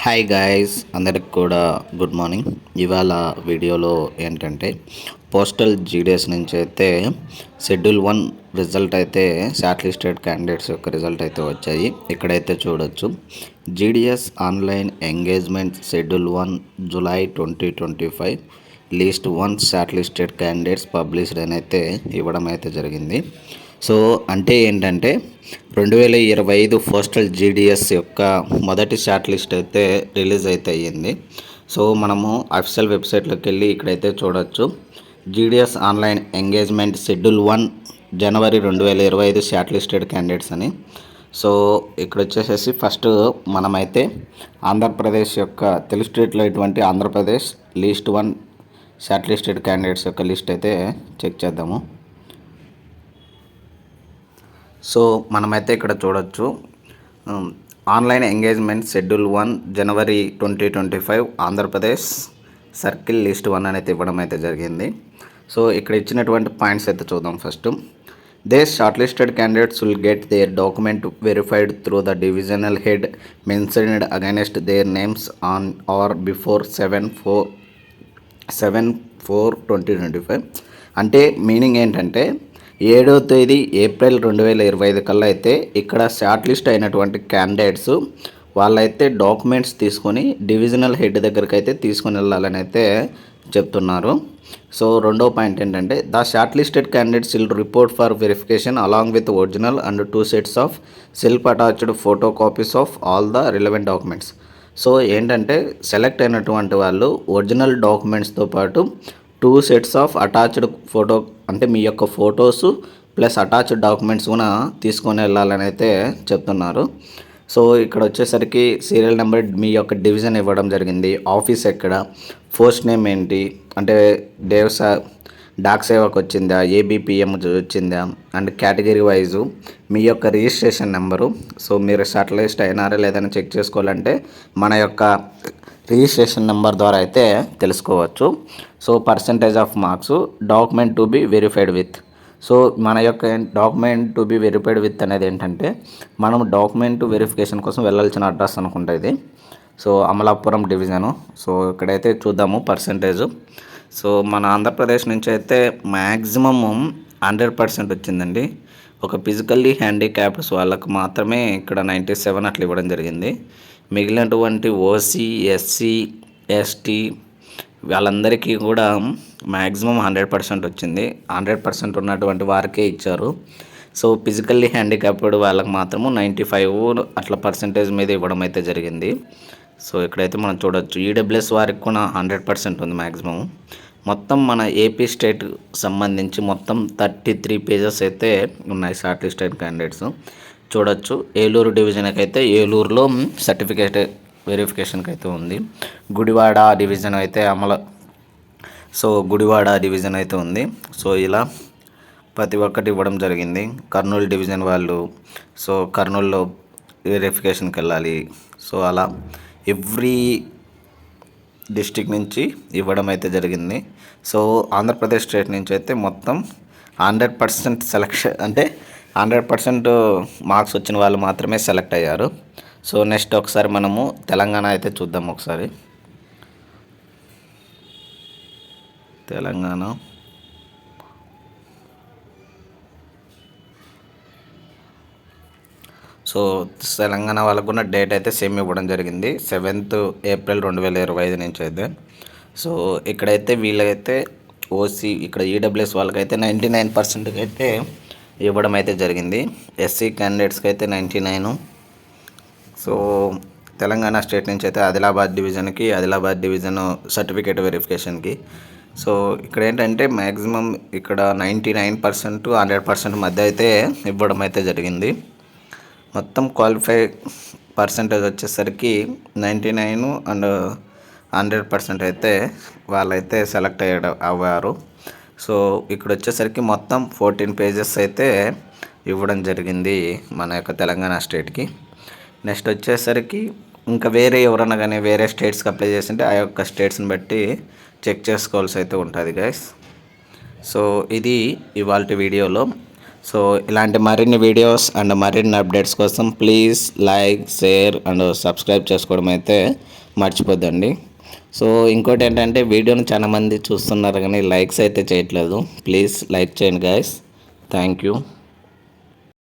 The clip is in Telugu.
హాయ్ గాయ్స్, అందరికి కూడా గుడ్ మార్నింగ్. ఇవాళ వీడియోలో ఏంటంటే పోస్టల్ జీడిఎస్ నుంచి అయితే షెడ్యూల్ 1 రిజల్ట్ అయితే షార్ట్ లిస్టెడ్ క్యాండిడేట్స్ యొక్క రిజల్ట్ అయితే వచ్చాయి. ఇక్కడైతే చూడొచ్చు GDS online engagement schedule 1 July 2025 list 1 short listed candidates published అని అయితే ఇవ్వడం అయితే జరిగింది. సో అంటే ఏంటంటే 2025 పోస్టల్ జీడిఎస్ యొక్క మొదటి షార్ట్ లిస్ట్ అయితే రిలీజ్ అయితే అయ్యింది. సో మనము అఫీషియల్ వెబ్సైట్లోకి వెళ్ళి ఇక్కడైతే చూడొచ్చు జీడిఎస్ ఆన్లైన్ ఎంగేజ్మెంట్ షెడ్యూల్ 1 జనవరి 2025 షార్ట్ లిస్టెడ్ క్యాండిడేట్స్ అని. సో ఇక్కడ వచ్చేసేసి ఫస్ట్ మనమైతే ఆంధ్రప్రదేశ్ యొక్క తెలుగు స్టేట్లో ఇటువంటి Andhra Pradesh list 1 short listed candidates యొక్క లిస్ట్ అయితే చెక్ చేద్దాము. సో మనమైతే ఇక్కడ చూడొచ్చు ఆన్లైన్ ఎంగేజ్మెంట్ షెడ్యూల్ 1 జనవరి 2025 ఆంధ్రప్రదేశ్ సర్కిల్ లిస్ట్ 1 అనేది ఇవ్వడం అయితే జరిగింది. సో ఇక్కడ ఇచ్చినటువంటి పాయింట్స్ అయితే చూద్దాం. First they shortlisted candidates will get their document verified through the divisional head mentioned against their names on or before 7/4/2025. అంటే మీనింగ్ ఏంటంటే 7వ తేదీ ఏప్రిల్ 2025 కల్లా అయితే ఇక్కడ షార్ట్ లిస్ట్ అయినటువంటి క్యాండిడేట్స్ వాళ్ళైతే డాక్యుమెంట్స్ తీసుకొని డివిజనల్ హెడ్ దగ్గరికి అయితే తీసుకొని వెళ్ళాలని అయితే చెప్తున్నారు. సో రెండో పాయింట్ ఏంటంటే the short listed candidates will report for verification along with original and 2 sets of self attached photo copies of all the relevant documents. So ఏంటంటే సెలెక్ట్ అయినటువంటి వాళ్ళు ఒరిజినల్ డాక్యుమెంట్స్తో పాటు 2 sets ఆఫ్ అటాచ్డ్ ఫోటో అంటే మీ యొక్క ఫొటోస్ ప్లస్ అటాచ్డ్ డాక్యుమెంట్స్ కూడా తీసుకొని వెళ్ళాలని అయితే చెప్తున్నారు. సో ఇక్కడ వచ్చేసరికి సీరియల్ నెంబర్, మీ యొక్క డివిజన్ ఇవ్వడం జరిగింది, ఆఫీస్ ఎక్కడ, పోస్ట్ నేమ్ ఏంటి అంటే డాక్ సేవకు వచ్చిందా, ఏబిపిఎం వచ్చిందా, అండ్ కేటగిరీ వైజు మీ యొక్క రిజిస్ట్రేషన్ నెంబరు. సో మీరు షార్ట్ లిస్ట్ అయినారా లేదని చెక్ చేసుకోవాలంటే మన యొక్క రిజిస్ట్రేషన్ నెంబర్ ద్వారా అయితే తెలుసుకోవచ్చు. So percentage of marks, document to be verified with. So మన యొక్క document to be verified with అనేది ఏంటంటే మనం డాక్యుమెంట్ వెరిఫికేషన్ కోసం వెళ్ళాల్సిన అడ్రస్ అనుకుంటా ఇది. So Amalapuram division. సో ఇక్కడైతే చూద్దాము పర్సంటేజ్. సో మన ఆంధ్రప్రదేశ్ నుంచి అయితే మ్యాక్సిమం 100% వచ్చిందండి. ఒక ఫిజికల్లీ హ్యాండిక్యాప్డ్స్ వాళ్ళకు మాత్రమే ఇక్కడ 97 అట్లా ఇవ్వడం జరిగింది. మిగిలినటువంటి ఓసీ, ఎస్సీ, ఎస్టీ వాళ్ళందరికీ కూడా మ్యాక్సిమం 100% వచ్చింది. 100% ఉన్నటువంటి వారికే ఇచ్చారు. సో ఫిజికల్లీ హ్యాండిక్యాప్డ్ వాళ్ళకి మాత్రము 95 అట్లా పర్సంటేజ్ మీద ఇవ్వడం అయితే జరిగింది. సో ఇక్కడైతే మనం చూడొచ్చు ఈడబ్ల్యూఎస్ వారికి కూడా 100% ఉంది మ్యాక్సిమం. మొత్తం మన ఏపీ స్టేట్ సంబంధించి మొత్తం 33 పేజెస్ అయితే ఉన్నాయి షార్ట్ లిస్టెడ్ క్యాండిడేట్స్. చూడొచ్చు ఏలూరు డివిజన్కి అయితే ఏలూరులో సర్టిఫికేట్ వెరిఫికేషన్కి అయితే ఉంది. గుడివాడ డివిజన్ అయితే గుడివాడ డివిజన్ అయితే ఉంది. సో ఇలా ప్రతి ఒక్కటి ఇవ్వడం జరిగింది. కర్నూలు డివిజన్ వాళ్ళు సో కర్నూలులో వెరిఫికేషన్కి వెళ్ళాలి. సో అలా ఎవ్రీ డిస్టిక్ నుంచి ఇవ్వడం అయితే జరిగింది. సో ఆంధ్రప్రదేశ్ స్టేట్ నుంచి అయితే మొత్తం 100% సెలెక్షన్ అంటే 100% మార్క్స్ వచ్చిన వాళ్ళు మాత్రమే సెలెక్ట్ అయ్యారు. సో నెక్స్ట్ ఒకసారి మనము తెలంగాణ అయితే చూద్దాం. ఒకసారి తెలంగాణ సో తెలంగాణ వాళ్ళకు కూడా డేట్ అయితే సేమ్ ఇవ్వడం జరిగింది 7th ఏప్రిల్ 2025 నుంచి అయితే. సో ఇక్కడైతే వీళ్ళైతే ఓసీ ఇక్కడ ఈడబ్ల్యూఎస్ వాళ్ళకైతే 99% అయితే ఇవ్వడం అయితే జరిగింది. ఎస్సీ క్యాండిడేట్స్కి అయితే 99. సో తెలంగాణ స్టేట్ నుంచి అయితే ఆదిలాబాద్ డివిజన్ సర్టిఫికేట్ వెరిఫికేషన్కి. సో ఇక్కడ ఏంటంటే మ్యాక్సిమం ఇక్కడ 99% 100% మధ్య అయితే ఇవ్వడం అయితే జరిగింది. మొత్తం క్వాలిఫై పర్సంటేజ్ వచ్చేసరికి 99 అండ్ 100% అయితే వాళ్ళైతే సెలెక్ట్ అవ్వారు. సో ఇక్కడ వచ్చేసరికి మొత్తం 14 పేజెస్ అయితే ఇవ్వడం జరిగింది మన యొక్క తెలంగాణ స్టేట్కి. నెక్స్ట్ వచ్చేసరికి ఇంకా వేరే ఎవరన్నా కానీ వేరే స్టేట్స్కి అప్లై చేస్తుంటే ఆ యొక్క స్టేట్స్ని బట్టి చెక్ చేసుకోవాల్సి అయితే ఉంటుంది గైస్. సో ఇది ఇవాళ వీడియోలో. సో ఇలాంటి మరిన్ని వీడియోస్ అండ్ మరిన్ని అప్డేట్స్ కోసం please like, share and subscribe చేసుకోవడం అయితే మర్చిపోద్దండి. సో ఇంకోటి ఏంటంటే వీడియోని చాలామంది చూస్తున్నారు కానీ లైక్స్ అయితే చేయట్లేదు. ప్లీజ్ లైక్ చేయండి గైస్. Thank you.